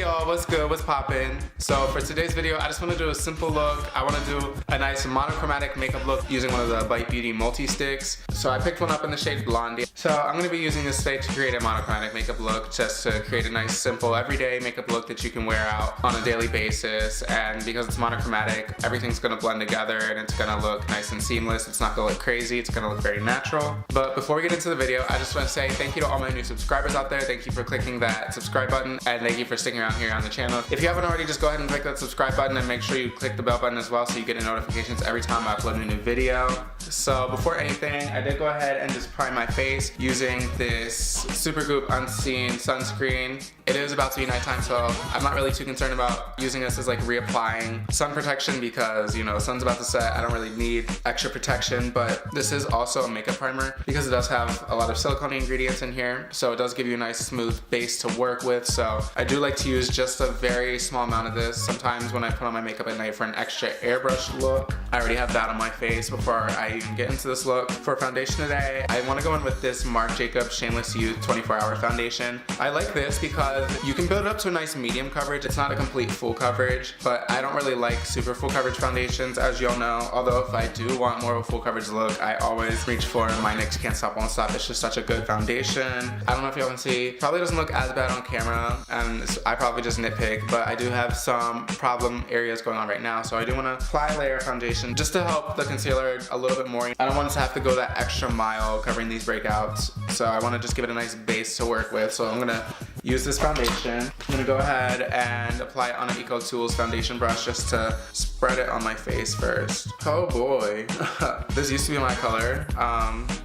y'all, what's good, what's poppin'? So for today's video, I just want to do a simple look. I want to do a nice monochromatic makeup look using one of the Bite Beauty Multisticks. So I picked one up in the shade Blondie. So I'm going to be using this today to create a monochromatic makeup look, just to create a nice simple everyday makeup look that you can wear out on a daily basis. And because it's monochromatic, everything's going to blend together and it's going to look nice and seamless. It's not going to look crazy, it's going to look very natural. But before we get into the video, I just want to say thank you to all my new subscribers out there. Thank you for clicking that subscribe button, and thank you for sticking around here on the channel. If you haven't already, just go ahead and click that subscribe button and make sure you click the bell button as well so you get notifications every time I upload a new video. So before anything, I did go ahead and just prime my face using this Supergoop Unseen Sunscreen. It is about to be nighttime, so I'm not really too concerned about using this as like reapplying sun protection because, you know, the sun's about to set. I don't really need extra protection, but this is also a makeup primer because it does have a lot of silicone ingredients in here, so it does give you a nice smooth base to work with. So I do like to use just a very small amount of this. Sometimes when I put on my makeup at night for an extra airbrush look, I already have that on my face before I even get into this look. For foundation today, I want to go in with this Marc Shameless 24-hour foundation. I like this because you can build it up to a nice medium coverage. It's not a complete full coverage, but I don't really like super full coverage foundations, as you all know. Although if I do want more of a full coverage look, I always reach for my NYX Can't Stop Won't Stop. It's just such a good foundation. I don't know if y'all can see, probably doesn't look as bad on camera, and I probably just nitpick, but I do have some problem areas going on right now, so I do want to apply a layer of foundation just to help the concealer a little bit more. I don't want it to have to go that extra mile covering these breakouts, so I want to just give it a nice base to work with. So I'm gonna use this foundation. I'm gonna go ahead and apply it on an Eco Tools foundation brush just to spread it on my face first. Oh boy. This used to be my color.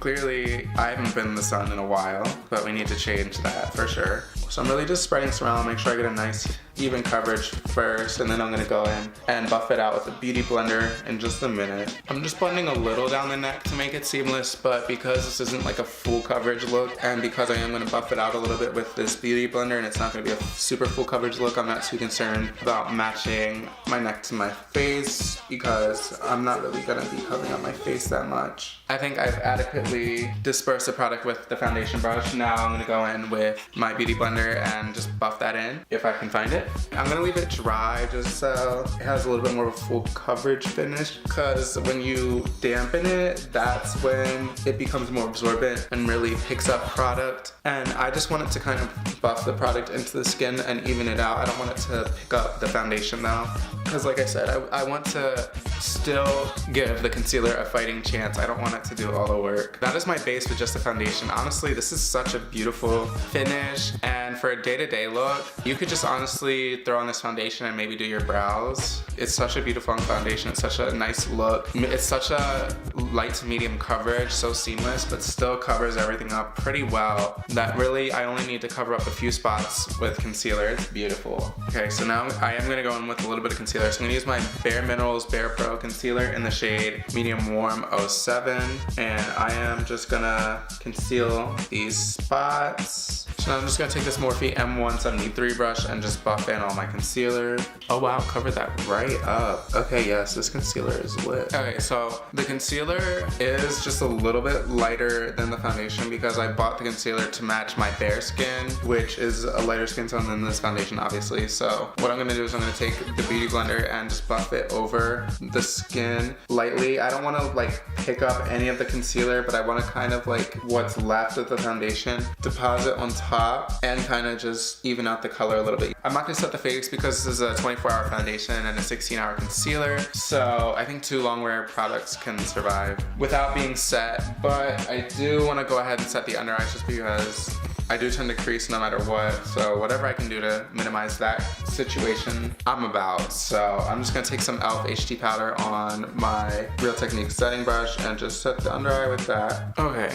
Clearly I haven't been in the sun in a while, but we need to change that for sure. So I'm really just spreading this around, make sure I get a nice even coverage first, and then I'm gonna go in and buff it out with a beauty blender in just a minute. I'm just blending a little down the neck to make it seamless, but because this isn't like a full coverage look, and because I am gonna buff it out a little bit with this beauty blender and it's not gonna be a super full coverage look, I'm not too concerned about matching my neck to my face because I'm not really gonna be covering up my face that much. I think I've adequately dispersed the product with the foundation brush. Now I'm gonna go in with my beauty blender and just buff that in if I can find it. I'm gonna leave it dry just so it has a little bit more of a full coverage finish, because when you dampen it, that's when it becomes more absorbent and really picks up product. And I just want it to kind of buff the product into the skin and even it out. I don't want it to pick up the foundation though, because like I said, I want to still give the concealer a fighting chance. I don't want it to do all the work. That is my base with just the foundation. Honestly, this is such a beautiful finish, and for a day-to-day look, you could just honestly throw on this foundation and maybe do your brows. It's such a beautiful foundation. It's such a nice look. It's such a light to medium coverage, so seamless, but still covers everything up pretty well. That really, I only need to cover up a few spots with concealer. It's beautiful. Okay, so now I am gonna go in with a little bit of concealer. So I'm gonna use my Bare Minerals Bare Pro concealer in the shade Medium Warm 07, and I am just gonna conceal these spots. So now I'm just gonna take this Morphe M173 brush and just buff in all my concealer. Oh wow, covered that right up. Okay, yes, this concealer is lit. Okay, so the concealer is just a little bit lighter than the foundation because I bought the concealer to match my bare skin, which is a lighter skin tone than this foundation, obviously. So what I'm gonna do is I'm gonna take the beauty blender and just buff it over the skin lightly. I don't wanna like pick up any of the concealer, but I wanna kind of like what's left of the foundation deposit on top and kind of just even out the color a little bit. I'm not gonna set the face because this is a 24-hour foundation and a 16-hour concealer, so I think two long wear products can survive without being set, but I do want to go ahead and set the under eyes just because I do tend to crease no matter what, so whatever I can do to minimize that situation, I'm about. So I'm just gonna take some e.l.f. HD powder on my Real Technique setting brush and just set the under eye with that. Okay,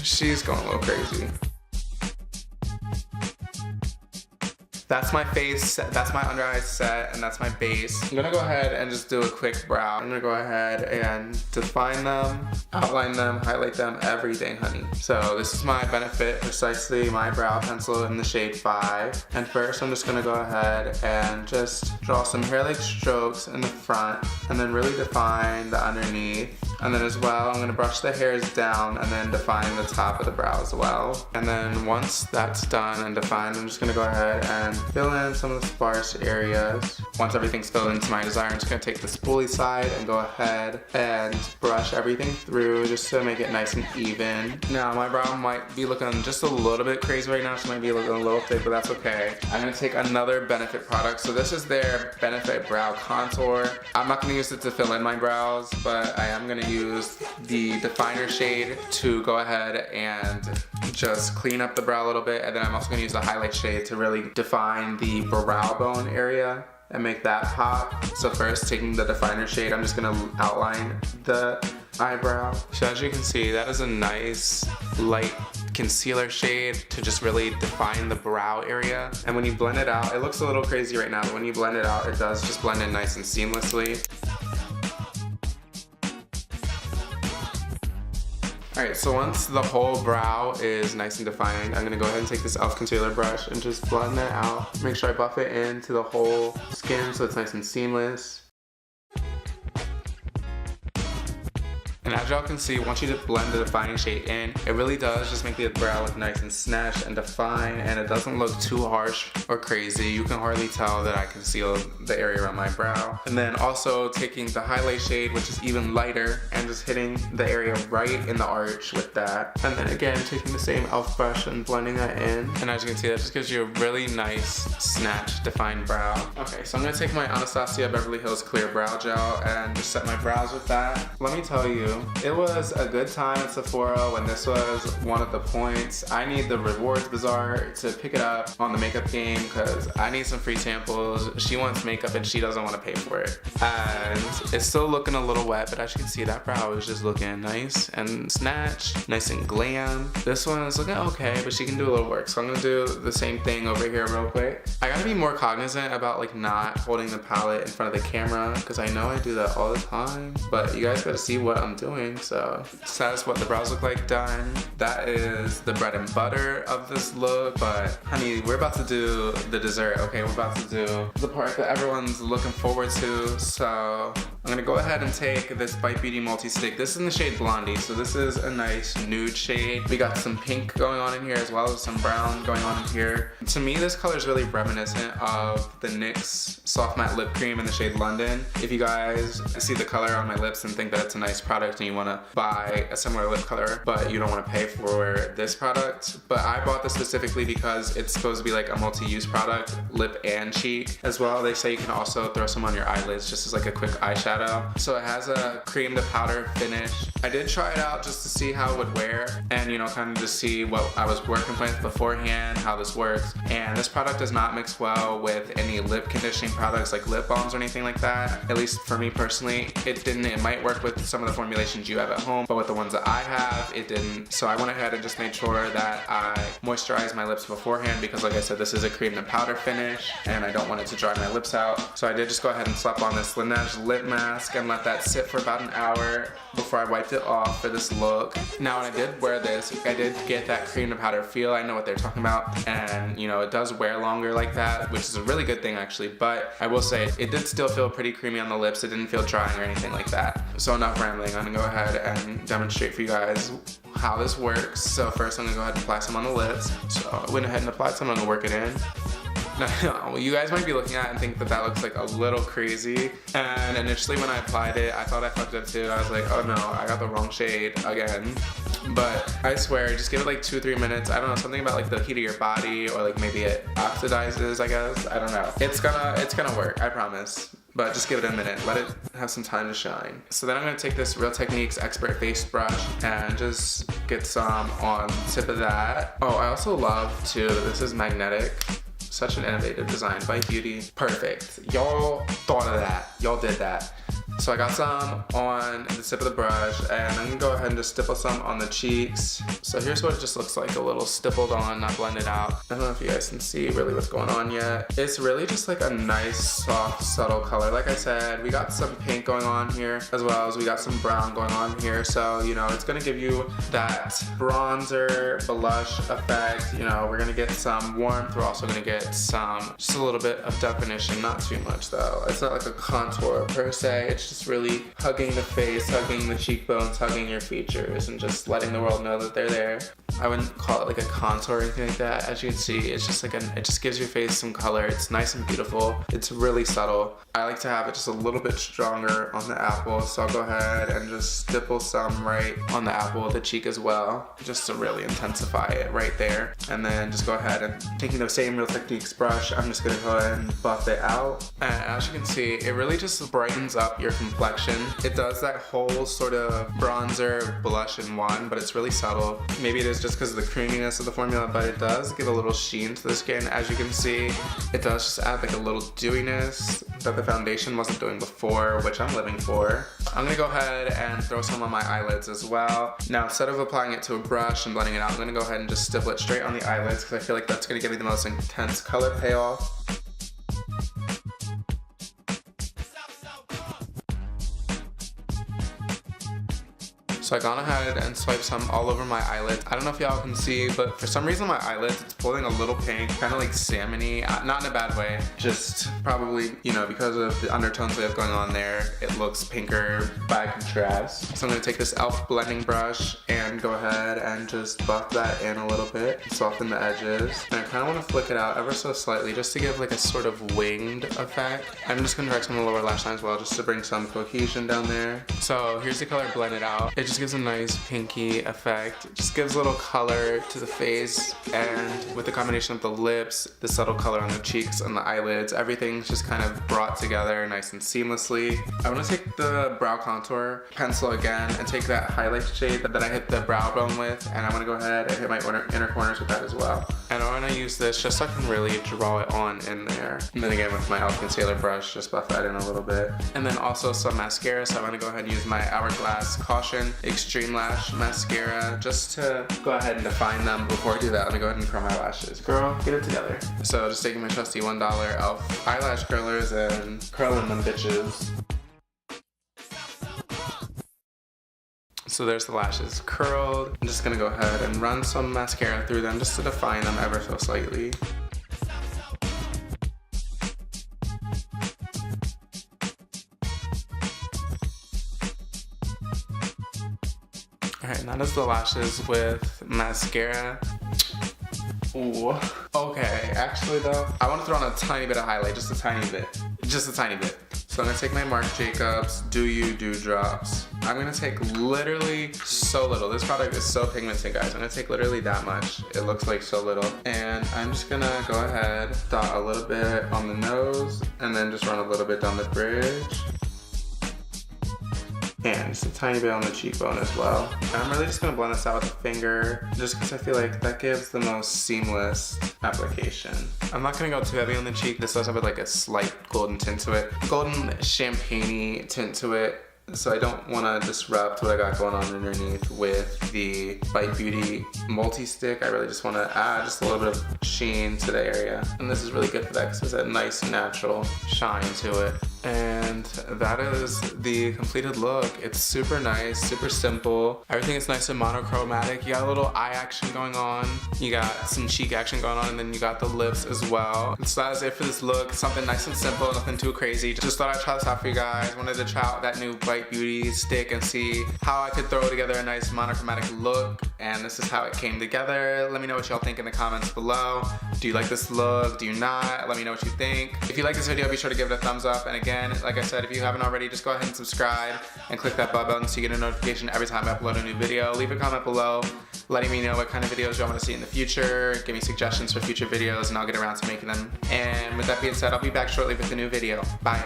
she's going a little crazy. That's my face, that's my under eye set, and that's my base. I'm gonna go ahead and just do a quick brow. I'm gonna go ahead and define them, outline them, highlight them, everything, honey. So this is my Benefit Precisely My Brow Pencil in the shade 5. And first I'm just gonna go ahead and just draw some hair-like strokes in the front, and then really define the underneath. And then as well, I'm gonna brush the hairs down and then define the top of the brow as well. And then once that's done and defined, I'm just gonna go ahead and and fill in some of the sparse areas. Once everything's filled into my desire, I'm just gonna take the spoolie side and go ahead and brush everything through just to make it nice and even. Now my brow might be looking just a little bit crazy right now, so it might be looking a little thick, but that's okay. I'm gonna take another Benefit product. So this is their Benefit Brow Contour. I'm not gonna use it to fill in my brows, but I am gonna use the definer shade to go ahead and just clean up the brow a little bit, and then I'm also gonna use the highlight shade to really define the brow bone area and make that pop. So first, taking the definer shade, I'm just gonna outline the eyebrow. So as you can see, that is a nice light concealer shade to just really define the brow area. And when you blend it out, it looks a little crazy right now, but when you blend it out, it does just blend in nice and seamlessly. Alright, so once the whole brow is nice and defined, I'm gonna go ahead and take this e.l.f. concealer brush and just blend that out. Make sure I buff it into the whole skin so it's nice and seamless. And as y'all can see, once you blend the defining shade in, it really does just make the brow look nice and snatched and defined, and it doesn't look too harsh or crazy. You can hardly tell that I concealed the area around my brow. And then also taking the highlight shade, which is even lighter, and just hitting the area right in the arch with that. And then again, taking the same e.l.f. brush and blending that in. And as you can see, that just gives you a really nice, snatched, defined brow. Okay, so I'm gonna take my Anastasia Beverly Hills Clear Brow Gel and just set my brows with that. Let me tell you, it was a good time at Sephora when this was one of the points. I need the rewards bazaar to pick it up on the makeup game because I need some free samples. She wants makeup and she doesn't want to pay for it. And it's still looking a little wet, but as you can see, that brow is just looking nice and snatched, nice and glam. This one is looking okay, but she can do a little work. So I'm gonna do the same thing over here real quick. I gotta be more cognizant about like not holding the palette in front of the camera because I know I do that all the time, but you guys gotta see what I'm doing. So that's what the brows look like done. That is the bread and butter of this look, but honey, we're about to do the dessert, okay? We're about to do the part that everyone's looking forward to. So I'm gonna go ahead and take this Bite Beauty Multi-Stick. This is in the shade Blondie, so this is a nice nude shade. We got some pink going on in here as well as some brown going on in here. To me, this color is really reminiscent of the NYX Soft Matte Lip Cream in the shade London. If you guys see the color on my lips and think that it's a nice product and you want to buy a similar lip color but you don't want to pay for this product, but I bought this specifically because it's supposed to be like a multi-use product, lip and cheek as well. They say you can also throw some on your eyelids just as like a quick eyeshadow. So it has a cream to powder finish. I did try it out just to see how it would wear and, you know, kind of just see what I was working with beforehand, how this works. And this product does not mix well with any lip conditioning products like lip balms or anything like that. At least for me personally, it didn't. It might work with some of the formulations you have at home, but with the ones that I have, it didn't. So I went ahead and just made sure that I moisturized my lips beforehand because, like I said, this is a cream to powder finish and I don't want it to dry my lips out. So I did just go ahead and slap on this Laneige lip mask and let that sit for about an hour before I wiped it off for this look. Now when I did wear this, I did get that cream to powder feel. I know what they're talking about, and you know, it does wear longer like that, which is a really good thing actually, but I will say it did still feel pretty creamy on the lips. It didn't feel drying or anything like that. So enough rambling, I'm gonna go ahead and demonstrate for you guys how this works. So first I'm gonna go ahead and apply some on the lips. So I went ahead and applied some, I'm gonna work it in. Now, you guys might be looking at it and think that that looks like a little crazy. And initially when I applied it, I thought I fucked up too. I was like, oh no, I got the wrong shade again. But I swear, just give it like 2-3 minutes. I don't know, something about like the heat of your body, or like maybe it oxidizes, I guess. I don't know. It's gonna work, I promise. But just give it a minute, let it have some time to shine. So then I'm gonna take this Real Techniques Expert Face Brush and just get some on the tip of that. Oh, I also love too, this is magnetic. Such an innovative design by Beauty. Perfect. Y'all thought of that. Y'all did that. So I got some on the tip of the brush, and I'm gonna go ahead and just stipple some on the cheeks. So here's what it just looks like, a little stippled on, not blended out. I don't know if you guys can see really what's going on yet. It's really just like a nice, soft, subtle color. Like I said, we got some pink going on here, as well as we got some brown going on here. So, you know, it's gonna give you that bronzer, blush effect. You know, we're gonna get some warmth. We're also gonna get some, just a little bit of definition, not too much though. It's not like a contour per se. It's just really hugging the face, hugging the cheekbones, hugging your features, and just letting the world know that they're there. I wouldn't call it like a contour or anything like that. As you can see, it's just like it just gives your face some color. It's nice and beautiful. It's really subtle. I like to have it just a little bit stronger on the apple, so I'll go ahead and just stipple some right on the apple, the cheek as well, just to really intensify it right there. And then just go ahead and taking the same Real Techniques brush, I'm just gonna go ahead and buff it out. And as you can see, it really just brightens up your complexion. It does that whole sort of bronzer blush in one, but it's really subtle. Maybe it is just because of the creaminess of the formula, but it does give a little sheen to the skin. As you can see, it does just add like a little dewiness that the foundation wasn't doing before, which I'm living for. I'm gonna go ahead and throw some on my eyelids as well. Now, instead of applying it to a brush and blending it out, I'm gonna go ahead and just stipple it straight on the eyelids because I feel like that's gonna give me the most intense color payoff. So I gone ahead and swiped some all over my eyelids. I don't know if y'all can see, but for some reason my eyelids, it's pulling a little pink, kind of like salmon-y, not in a bad way. Just probably, you know, because of the undertones we have going on there, it looks pinker by contrast. So I'm gonna take this e.l.f. blending brush and go ahead and just buff that in a little bit, soften the edges. And I kind of want to flick it out ever so slightly just to give like a sort of winged effect. I'm just gonna direct some on the lower lash line as well, just to bring some cohesion down there. So here's the color blended out. It just gives a nice pinky effect. It just gives a little color to the face, and with the combination of the lips, the subtle color on the cheeks and the eyelids, everything's just kind of brought together nice and seamlessly. I want to take the brow contour pencil again and take that highlight shade that I hit the brow bone with, and I'm going to go ahead and hit my inner corners with that as well. And I want to use this just so I can really draw it on in there. And then again with my e.l.f. concealer brush, just buff that in a little bit. And then also some mascara, so I'm going to go ahead and use my Hourglass Caution Extreme Lash Mascara just to go ahead and define them. Before I do that, let me go ahead and curl my lashes. Girl, get it together. So just taking my trusty $1 e.l.f. eyelash curlers and curling them bitches. So there's the lashes curled. I'm just gonna go ahead and run some mascara through them just to define them ever so slightly. Alright, now that's the lashes with mascara. Ooh. Okay, actually though, I want to throw on a tiny bit of highlight, just a tiny bit. Just a tiny bit. So I'm gonna take my Marc Jacobs Do You Dewdrops. I'm gonna take literally so little. This product is so pigmented, guys. I'm gonna take literally that much. It looks like so little. And I'm just gonna go ahead, dot a little bit on the nose, and then just run a little bit down the bridge. And just a tiny bit on the cheekbone as well. And I'm really just gonna blend this out with a finger, just because I feel like that gives the most seamless application. I'm not gonna go too heavy on the cheek. This does have like a slight golden tint to it. Golden champagne-y tint to it. So I don't want to disrupt what I got going on underneath with the Bite Beauty Multistick. I really just want to add just a little bit of sheen to the area. And this is really good for that because there's a nice natural shine to it. And that is the completed look. It's super nice, super simple. Everything is nice and monochromatic. You got a little eye action going on. You got some cheek action going on, and then you got the lips as well. And so that is it for this look. Something nice and simple, nothing too crazy. Just thought I'd try this out for you guys. Wanted to try out that new Bite Beauty stick and see how I could throw together a nice monochromatic look. And this is how it came together. Let me know what y'all think in the comments below. Do you like this look? Do you not? Let me know what you think. If you like this video, be sure to give it a thumbs up. And again, like I said, if you haven't already, just go ahead and subscribe and click that bell button so you get a notification every time I upload a new video. Leave a comment below letting me know what kind of videos you want to see in the future. Give me suggestions for future videos and I'll get around to making them. And with that being said, I'll be back shortly with a new video. Bye.